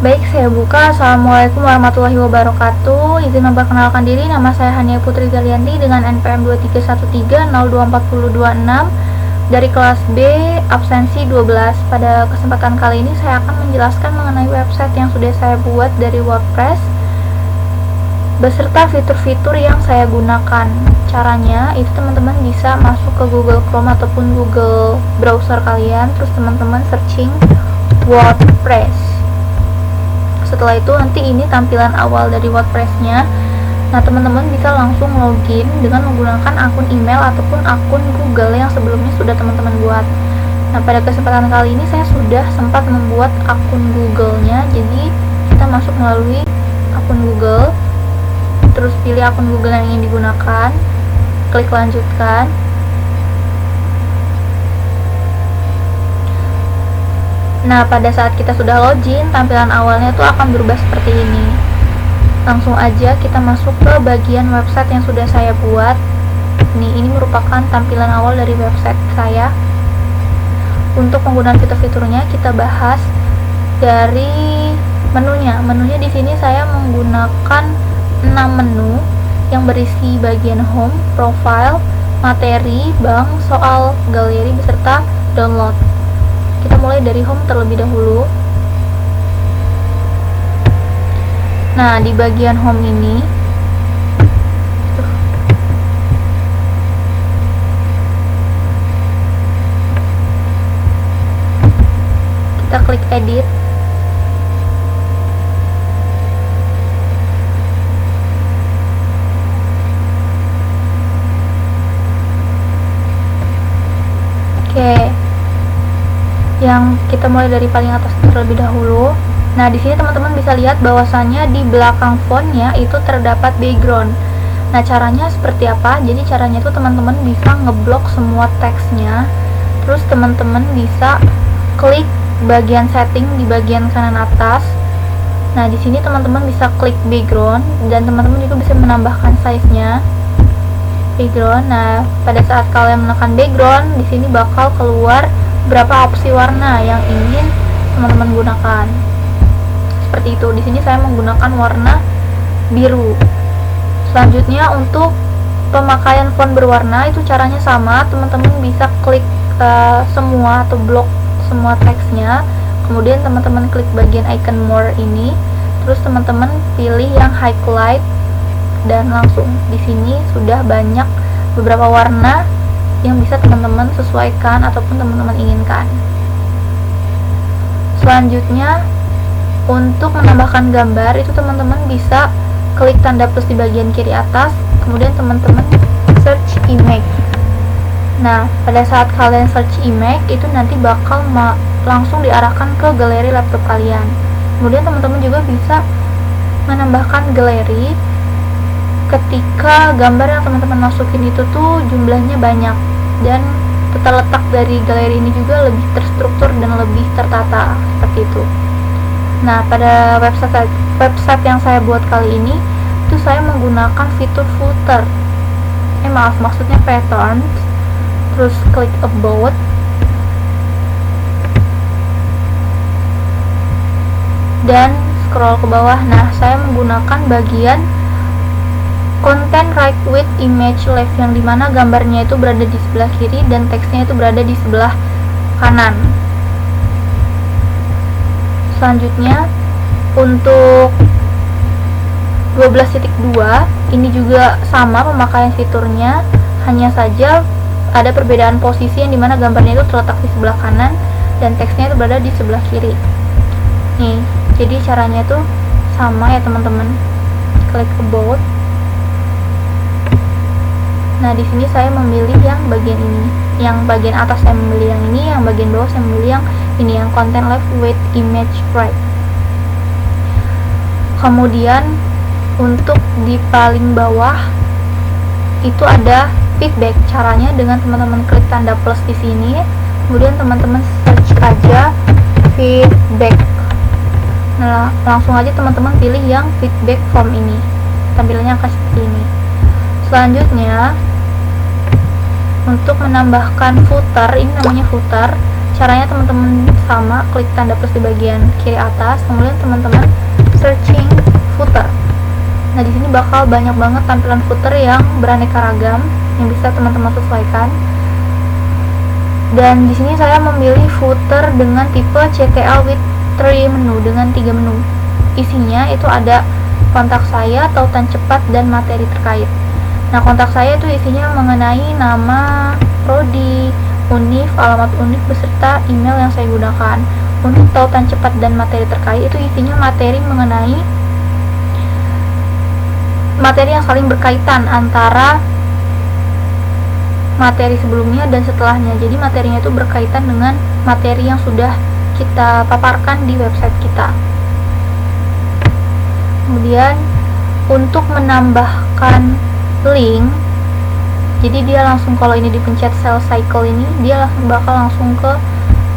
Baik, saya buka. Assalamualaikum warahmatullahi wabarakatuh. Izin memperkenalkan diri, nama saya Hania Putri Galianti dengan NPM 2313024026 dari kelas B, absensi 12. Pada kesempatan kali ini saya akan menjelaskan mengenai website yang sudah saya buat dari WordPress beserta fitur-fitur yang saya gunakan. Caranya itu teman-teman bisa masuk ke Google Chrome ataupun Google browser kalian, terus teman-teman searching WordPress. Setelah itu nanti ini tampilan awal dari WordPress-nya. Nah, teman-teman bisa langsung login dengan menggunakan akun email ataupun akun Google yang sebelumnya sudah teman-teman buat. Nah, pada kesempatan kali ini saya sudah sempat membuat akun Google-nya. Jadi kita masuk melalui akun Google, terus pilih akun Google yang ingin digunakan, klik lanjutkan. Nah, pada saat kita sudah login, tampilan awalnya tuh akan berubah seperti ini. Langsung aja kita masuk ke bagian website yang sudah saya buat. Ini merupakan tampilan awal dari website saya. Untuk penggunaan fitur-fiturnya kita bahas dari menunya. Menunya di sini saya menggunakan 6 menu yang berisi bagian home, profile, materi, bank, soal, galeri beserta download. Kita mulai dari home terlebih dahulu. Nah, di bagian home ini kita klik edit. Oke. Yang kita mulai dari paling atas terlebih dahulu. Nah, di sini teman-teman bisa lihat bahwasannya di belakang fontnya itu terdapat background. Nah, caranya seperti apa? Jadi caranya itu teman-teman bisa ngeblok semua teksnya. Terus teman-teman bisa klik bagian setting di bagian kanan atas. Nah, di sini teman-teman bisa klik background dan teman-teman juga bisa menambahkan size-nya. Background. Nah, pada saat kalian menekan background, di sini bakal keluar berapa opsi warna yang ingin teman-teman gunakan. Seperti itu. Di sini saya menggunakan warna biru. Selanjutnya untuk pemakaian font berwarna itu caranya sama. Teman-teman bisa klik semua atau blok semua teksnya. Kemudian teman-teman klik bagian icon more ini. Terus teman-teman pilih yang highlight dan langsung di sini sudah banyak beberapa warna yang bisa teman-teman sesuaikan ataupun teman-teman inginkan. Selanjutnya untuk menambahkan gambar itu teman-teman bisa klik tanda plus di bagian kiri atas, kemudian teman-teman search image. Nah, pada saat kalian search image itu nanti bakal langsung diarahkan ke galeri laptop kalian. Kemudian teman-teman juga bisa menambahkan galeri ketika gambar yang teman-teman masukin itu tuh jumlahnya banyak, dan tata letak dari galeri ini juga lebih terstruktur dan lebih tertata seperti itu. Nah, pada website yang saya buat kali ini itu saya menggunakan fitur footer. Maksudnya patterns. Terus klik about. Dan scroll ke bawah. Nah, saya menggunakan bagian content right with image left, yang dimana gambarnya itu berada di sebelah kiri dan teksnya itu berada di sebelah kanan. Selanjutnya untuk 12.2 ini juga sama pemakaian fiturnya, hanya saja ada perbedaan posisi yang dimana gambarnya itu terletak di sebelah kanan dan teksnya itu berada di sebelah kiri. Nih, jadi caranya itu sama ya teman-teman. Klik about. Nah, di sini saya memilih yang bagian ini. Yang bagian atas saya memilih yang ini, yang bagian bawah saya memilih yang ini, yang content left with image right. Kemudian untuk di paling bawah itu ada feedback. Caranya dengan teman-teman klik tanda plus di sini, kemudian teman-teman search aja feedback. Nah, langsung aja teman-teman pilih yang feedback form ini. Tampilannya akan seperti ini. Selanjutnya untuk menambahkan footer, ini namanya footer. Caranya teman-teman sama, klik tanda plus di bagian kiri atas, kemudian teman-teman searching footer. Nah, di sini bakal banyak banget tampilan footer yang beraneka ragam yang bisa teman-teman sesuaikan. Dan di sini saya memilih footer dengan tipe CTL with 3 menu, dengan 3 menu. Isinya itu ada kontak saya, tautan cepat, dan materi terkait. Nah, kontak saya itu isinya mengenai nama, prodi, univ, alamat univ, beserta email yang saya gunakan. Untuk tautan cepat dan materi terkait itu isinya materi mengenai materi yang saling berkaitan antara materi sebelumnya dan setelahnya. Jadi materinya itu berkaitan dengan materi yang sudah kita paparkan di website kita. Kemudian untuk menambahkan link, jadi dia langsung, kalau ini dipencet sales cycle ini, dia bakal langsung ke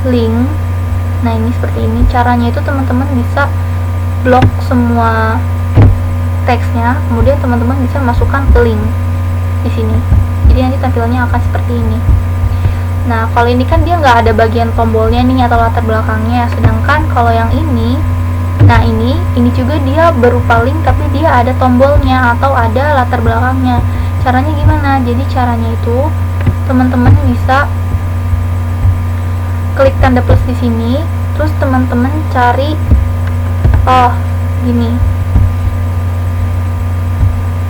link. Nah, ini seperti ini. Caranya itu teman-teman bisa blok semua teksnya, kemudian teman-teman bisa masukkan ke link di sini. Jadi nanti tampilannya akan seperti ini. Nah, kalau ini kan dia nggak ada bagian tombolnya nih atau latar belakangnya, sedangkan kalau yang ini, nah ini juga dia berupa link tapi dia ada tombolnya atau ada latar belakangnya. Caranya gimana? Jadi caranya itu teman-teman bisa klik tanda plus di sini, terus teman-teman cari, gini,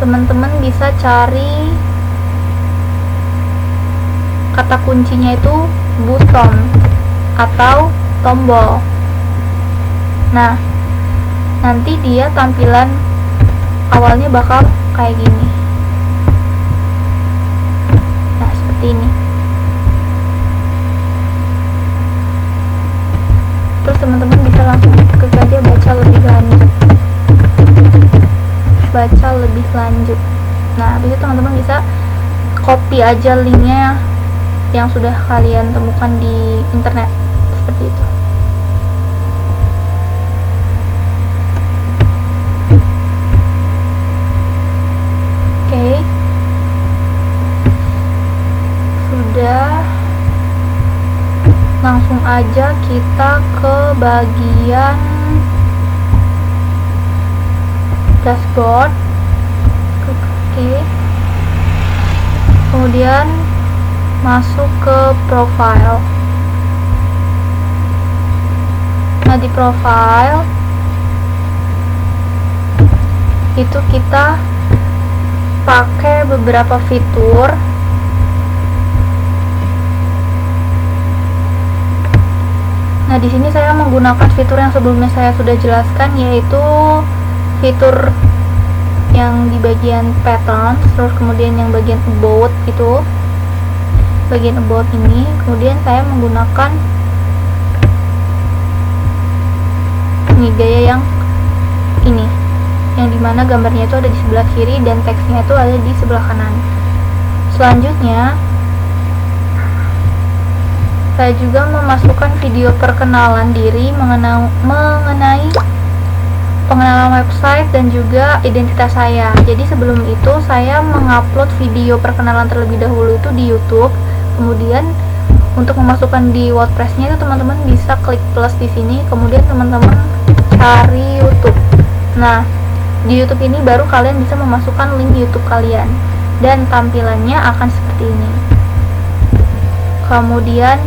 teman-teman bisa cari kata kuncinya itu button atau tombol. Nah, nanti dia tampilan awalnya bakal kayak gini. Nah, seperti ini. Terus teman-teman bisa langsung klik aja baca lebih lanjut. Baca lebih lanjut. Nah, habis itu teman-teman bisa copy aja linknya yang sudah kalian temukan di internet, seperti itu. Oke, sudah. Langsung aja kita ke bagian dashboard. Oke, kemudian masuk ke profile. Nah, di profile itu kita pakai beberapa fitur. Nah, di sini saya menggunakan fitur yang sebelumnya saya sudah jelaskan, yaitu fitur yang di bagian pattern, terus kemudian yang bagian about itu, bagian about ini, kemudian saya menggunakan ini gaya yang ini, yang dimana gambarnya itu ada di sebelah kiri dan teksnya itu ada di sebelah kanan. Selanjutnya saya juga memasukkan video perkenalan diri mengenai pengenalan website dan juga identitas saya. Jadi sebelum itu saya mengupload video perkenalan terlebih dahulu itu di YouTube. Kemudian untuk memasukkan di WordPress-nya itu teman-teman bisa klik plus di sini, kemudian teman-teman cari YouTube. Nah, di YouTube ini baru kalian bisa memasukkan link YouTube kalian dan tampilannya akan seperti ini. Kemudian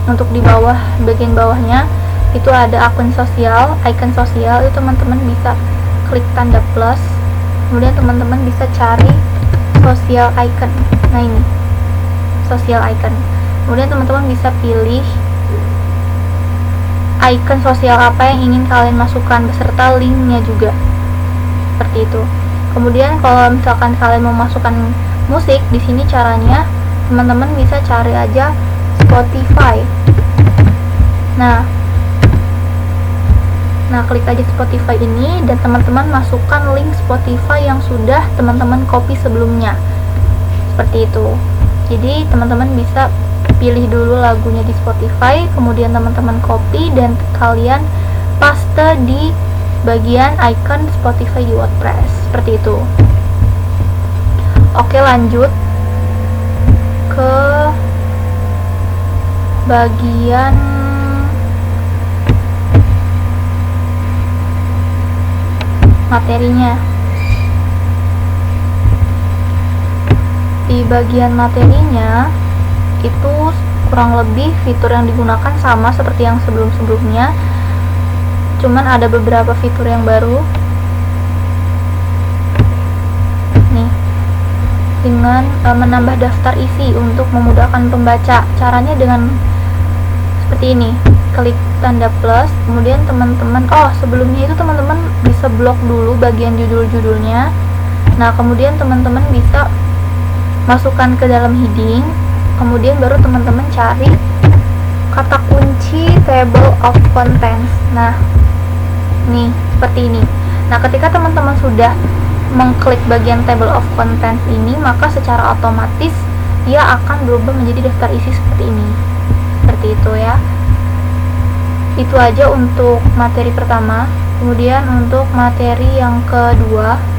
untuk di bawah, bagian bawahnya itu ada akun sosial, icon sosial, itu teman-teman bisa klik tanda plus, kemudian teman-teman bisa cari sosial icon. Nah, ini sosial icon, kemudian teman-teman bisa pilih icon sosial apa yang ingin kalian masukkan beserta linknya juga, seperti itu. Kemudian kalau misalkan kalian mau masukkan musik, di sini caranya teman-teman bisa cari aja Spotify. Nah, klik aja Spotify ini dan teman-teman masukkan link Spotify yang sudah teman-teman copy sebelumnya, seperti itu. Jadi teman-teman bisa pilih dulu lagunya di Spotify, kemudian teman-teman copy dan kalian paste di bagian icon Spotify di WordPress, seperti itu. Oke, lanjut ke bagian materinya. Di bagian materinya itu kurang lebih fitur yang digunakan sama seperti yang sebelum-sebelumnya, cuman ada beberapa fitur yang baru nih, dengan menambah daftar isi untuk memudahkan pembaca. Caranya dengan seperti ini, klik tanda plus, kemudian teman-teman, sebelumnya itu teman-teman bisa blok dulu bagian judul-judulnya. Nah, kemudian teman-teman bisa masukkan ke dalam heading, kemudian baru teman-teman cari kata kunci table of contents. Nah, nih seperti ini. Nah, ketika teman-teman sudah mengklik bagian table of contents ini, maka secara otomatis dia akan berubah menjadi daftar isi seperti ini. Seperti itu ya. Itu aja untuk materi pertama. Kemudian untuk materi yang kedua,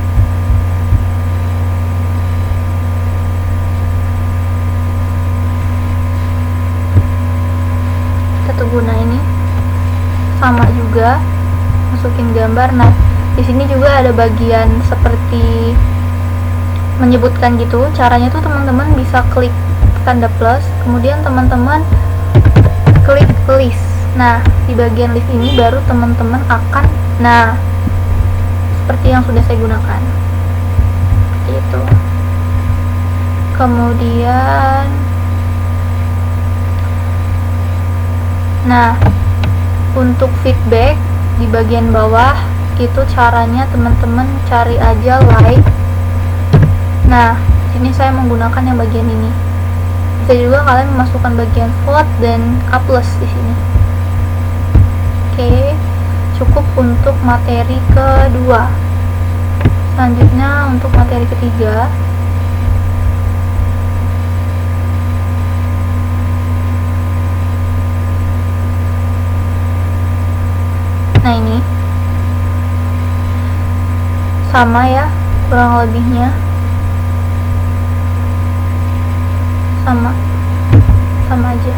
guna ini sama juga, masukin gambar. Nah, di sini juga ada bagian seperti menyebutkan gitu. Caranya tuh teman-teman bisa klik tanda plus, kemudian teman-teman klik list. Nah, di bagian list ini baru teman-teman akan, nah, seperti yang sudah saya gunakan seperti itu. Kemudian nah, untuk feedback di bagian bawah itu caranya teman-teman cari aja like. Nah, sini saya menggunakan yang bagian ini. Bisa juga kalian memasukkan bagian vote dan A+ di sini. Oke, cukup untuk materi kedua. Selanjutnya untuk materi ketiga. Nah, ini sama ya, kurang lebihnya sama aja.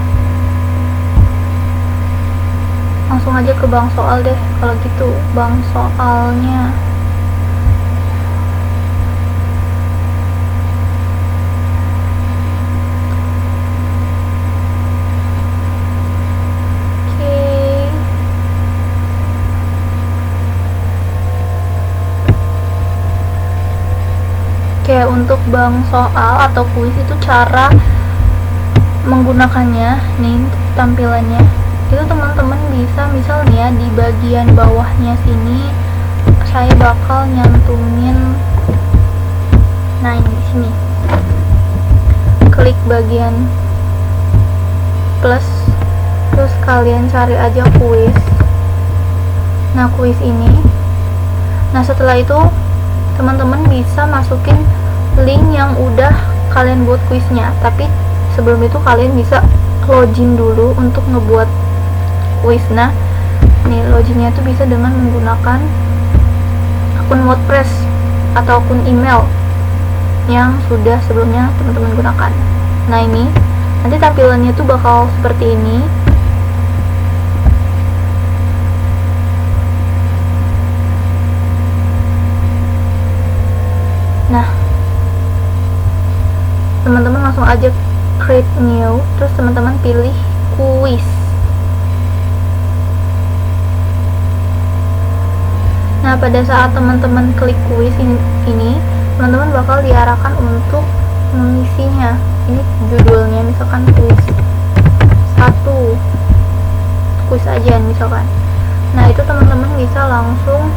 Langsung aja ke bank soal deh kalau gitu. Bank soalnya untuk bank soal atau kuis itu cara menggunakannya nih, tampilannya itu teman-teman bisa misalnya di bagian bawahnya sini saya bakal nyantumin, nah ini di sini klik bagian plus, terus kalian cari aja kuis. Nah, kuis ini, nah setelah itu teman-teman bisa masukin link yang udah kalian buat kuisnya, tapi sebelum itu kalian bisa login dulu untuk ngebuat kuis. Nah, nih loginnya itu bisa dengan menggunakan akun WordPress atau akun email yang sudah sebelumnya teman-teman gunakan. Nah, ini nanti tampilannya tuh bakal seperti ini. Nah, teman-teman langsung aja create new, terus teman-teman pilih kuis. Nah, pada saat teman-teman klik kuis ini teman-teman bakal diarahkan untuk mengisinya. Ini judulnya misalkan kuis 1, kuis aja misalkan. Nah, itu teman-teman bisa langsung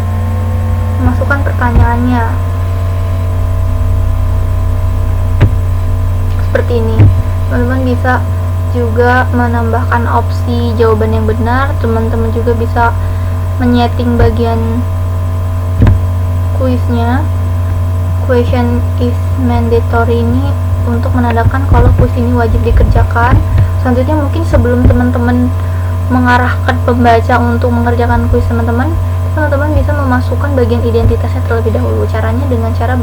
memasukkan pertanyaannya seperti ini. Teman-teman bisa juga menambahkan opsi jawaban yang benar. Teman-teman juga bisa menyeting bagian kuisnya. Question is mandatory ini untuk menandakan kalau kuis ini wajib dikerjakan. Selanjutnya mungkin sebelum teman-teman mengarahkan pembaca untuk mengerjakan kuis teman-teman bisa memasukkan bagian identitasnya terlebih dahulu. Caranya dengan cara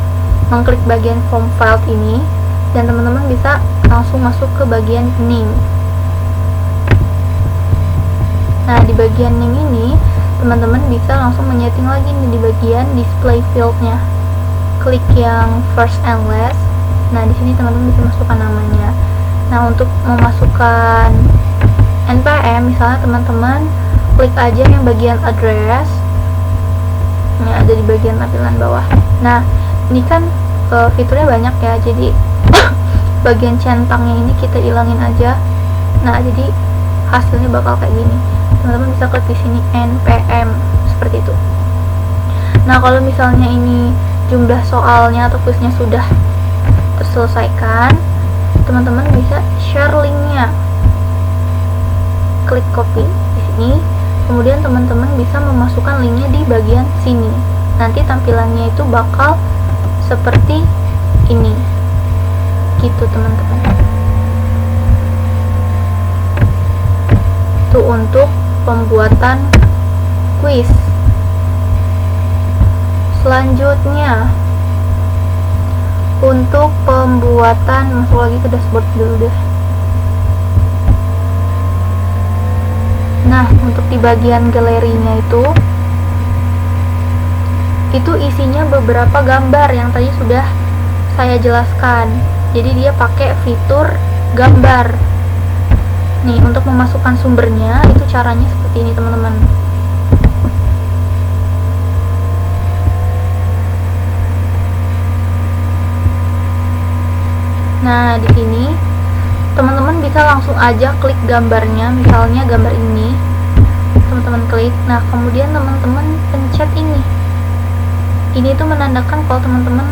mengklik bagian form file ini dan teman-teman bisa langsung masuk ke bagian name. Nah, di bagian yang ini teman-teman bisa langsung menyeting lagi nih di bagian display field-nya. Klik yang first and last. Nah, di sini teman-teman bisa masukkan namanya. Nah, untuk memasukkan NPM, misalnya teman-teman klik aja yang bagian address. Ini ada di bagian tampilan bawah. Nah, ini kan fiturnya banyak ya, jadi bagian centangnya ini kita ilangin aja. Nah, jadi hasilnya bakal kayak gini. Teman-teman bisa klik di sini NPM seperti itu. Nah, kalau misalnya ini jumlah soalnya atau kuisnya sudah terselesaikan, teman-teman bisa share linknya. Klik copy di sini, kemudian teman-teman bisa memasukkan linknya di bagian sini. Nanti tampilannya itu bakal seperti ini, gitu teman-teman. Itu untuk pembuatan kuis. Selanjutnya untuk pembuatan, masuk lagi ke dashboard dulu deh. Nah, untuk di bagian galerinya itu isinya beberapa gambar yang tadi sudah saya jelaskan. Jadi dia pakai fitur gambar. Nih, untuk memasukkan sumbernya itu caranya seperti ini, teman-teman. Nah, di sini teman-teman bisa langsung aja klik gambarnya, misalnya gambar ini. Teman-teman klik. Nah, kemudian teman-teman pencet ini. Ini tuh menandakan kalau teman-teman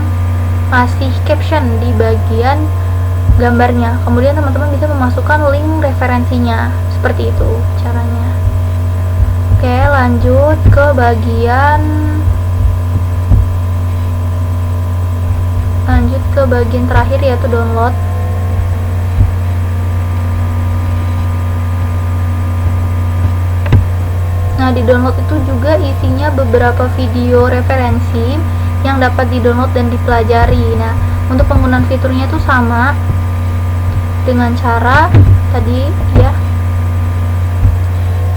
kasih caption di bagian gambarnya. Kemudian teman-teman bisa memasukkan link referensinya. Seperti itu caranya. Oke, lanjut ke bagian terakhir, yaitu download. Nah, di download itu juga isinya beberapa video referensi yang dapat di-download dan dipelajari. Nah, untuk penggunaan fiturnya itu sama dengan cara tadi ya.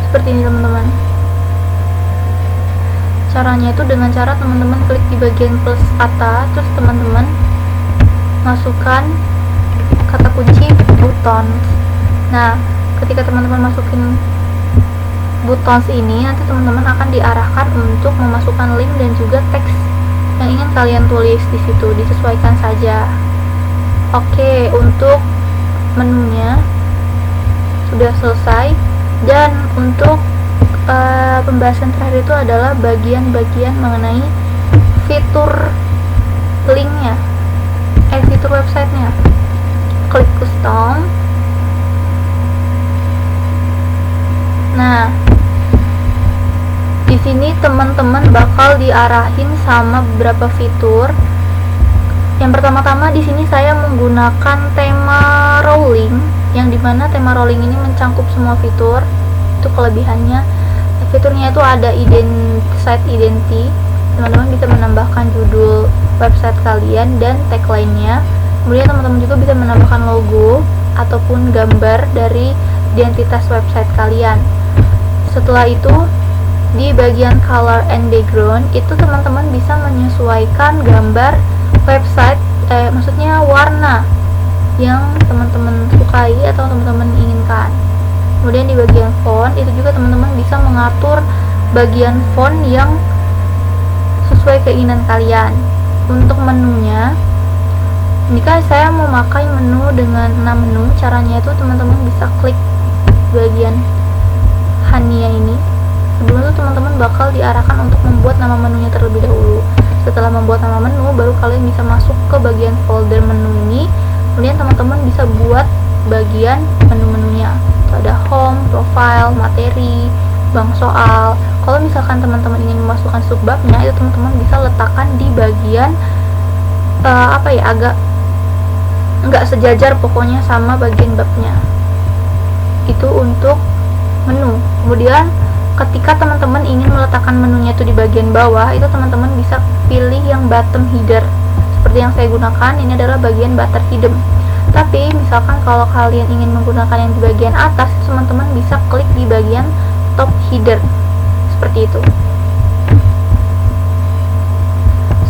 Seperti ini, teman-teman. Caranya itu dengan cara teman-teman klik di bagian plus atas, terus teman-teman masukkan kata kunci button. Nah, ketika teman-teman masukin buttons ini, nanti teman-teman akan diarahkan untuk memasukkan link dan juga teks yang ingin kalian tulis di situ. Disesuaikan saja. Oke, untuk menunya sudah selesai, dan untuk pembahasan terakhir itu adalah bagian-bagian mengenai fitur linknya, fitur websitenya. Klik custom. Nah, di sini teman-teman bakal diarahin sama beberapa fitur. Yang pertama-tama di sini saya menggunakan tema rolling, yang dimana tema rolling ini mencangkup semua fitur. Itu kelebihannya. Fiturnya itu ada site identity. Teman-teman bisa menambahkan judul website kalian dan tagline-nya. Kemudian teman-teman juga bisa menambahkan logo ataupun gambar dari identitas website kalian. Setelah itu, di bagian color and background itu teman-teman bisa menyesuaikan gambar website, maksudnya warna yang teman-teman sukai atau teman-teman inginkan. Kemudian di bagian font itu juga teman-teman bisa mengatur bagian font yang sesuai keinginan kalian. Untuk menunya, ini kan saya memakai menu dengan 6 menu. Caranya itu teman-teman bisa klik bagian Hania ini. Sebelum itu teman-teman bakal diarahkan untuk membuat nama menunya terlebih dahulu. Setelah membuat nama menu, baru kalian bisa masuk ke bagian folder menu ini. Kemudian teman-teman bisa buat bagian menu-menunya. Itu ada home, profile, materi, bank soal. Kalau misalkan teman-teman ingin memasukkan subbabnya, itu teman-teman bisa letakkan di bagian agak nggak sejajar pokoknya sama bagian babnya. Itu untuk menu. Kemudian ketika teman-teman ingin meletakkan menunya itu di bagian bawah, itu teman-teman bisa pilih yang bottom header seperti yang saya gunakan. Ini adalah bagian butter hidden. Tapi misalkan kalau kalian ingin menggunakan yang di bagian atas, teman-teman bisa klik di bagian top header seperti itu.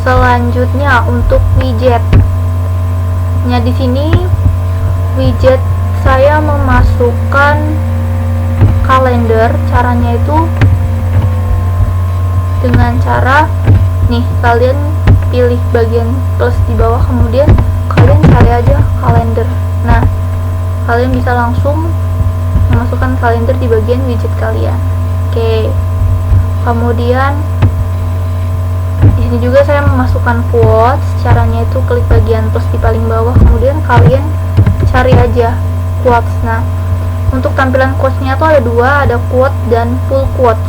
Selanjutnya untuk widget. Nah, di sini widget saya memasukkan kalender. Caranya itu dengan cara nih, kalian pilih bagian plus di bawah, kemudian kalian cari aja kalender. Nah, kalian bisa langsung memasukkan kalender di bagian widget kalian. Oke. Kemudian di sini juga saya memasukkan quotes. Caranya itu klik bagian plus di paling bawah, kemudian kalian cari aja quotes. Nah, untuk tampilan quotes-nya tuh ada dua, ada quote dan full quote.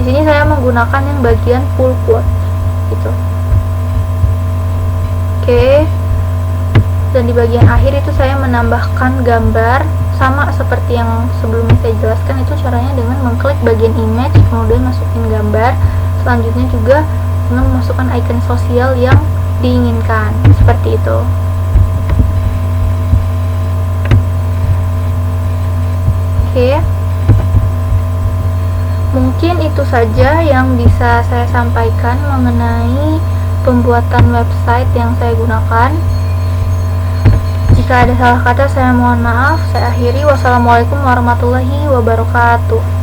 Di sini saya menggunakan yang bagian full quote gitu. Oke. Dan di bagian akhir itu saya menambahkan gambar, sama seperti yang sebelumnya saya jelaskan. Itu caranya dengan mengklik bagian image, kemudian masukin gambar. Selanjutnya juga dengan memasukkan icon sosial yang diinginkan, seperti itu. Oke, mungkin itu saja yang bisa saya sampaikan mengenai pembuatan website yang saya gunakan. Jika ada salah kata, saya mohon maaf. Saya akhiri. Wassalamualaikum warahmatullahi wabarakatuh.